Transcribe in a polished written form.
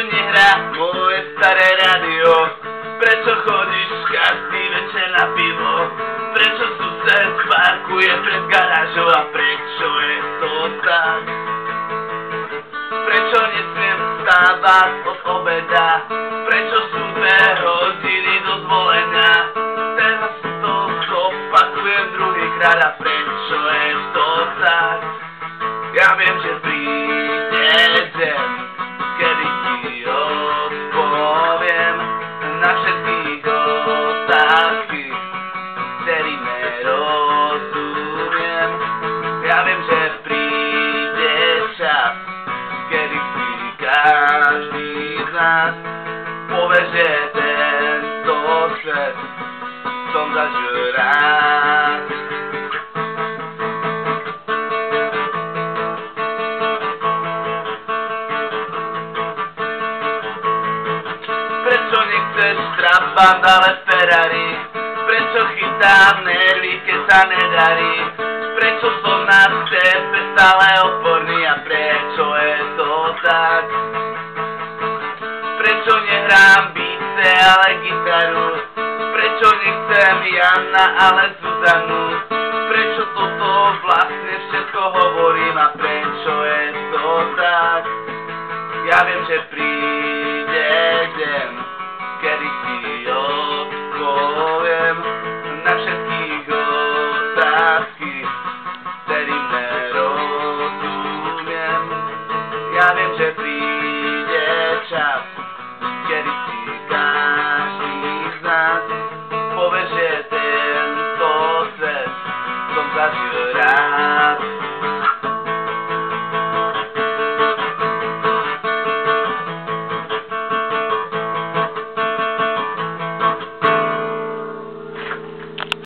nehrá moje staré rádio? Prečo chodíš každý večer na pivo? Prečo sused parkuje pred garážou a prečo je to tak? Prečo nesmiem vstávať od obeda? Prečo sú 2 hodiny dozvolená? Teraz to zopakujem druhýkrát a prečo je to tak? Ja viem, že príde deň, kedy ti odpoviem na všetky otázky, ktorým nerozumiem. Ja viem, že príde čas, kedy si každý z nás povie, že tento svet som zažil rád. Prečo nechceš Trabant, ale Ferrari? Prečo chytám nervy, keď sa nedarí? Prečo som na tebe stále oporný a prečo je to tak? Prečo nehrám bice, ale gitaru? Prečo nechcem Jana, ale Zuzanu? Prečo toto vlastne všetko hovorím a prečo je to tak? Ja viem, že príde deň, kedy ti odpoviem na všetky otázky, ktorým nerozumiem. Ja viem, že príde čas, kedy si každý z nás povie, že tento svet som zažil rád.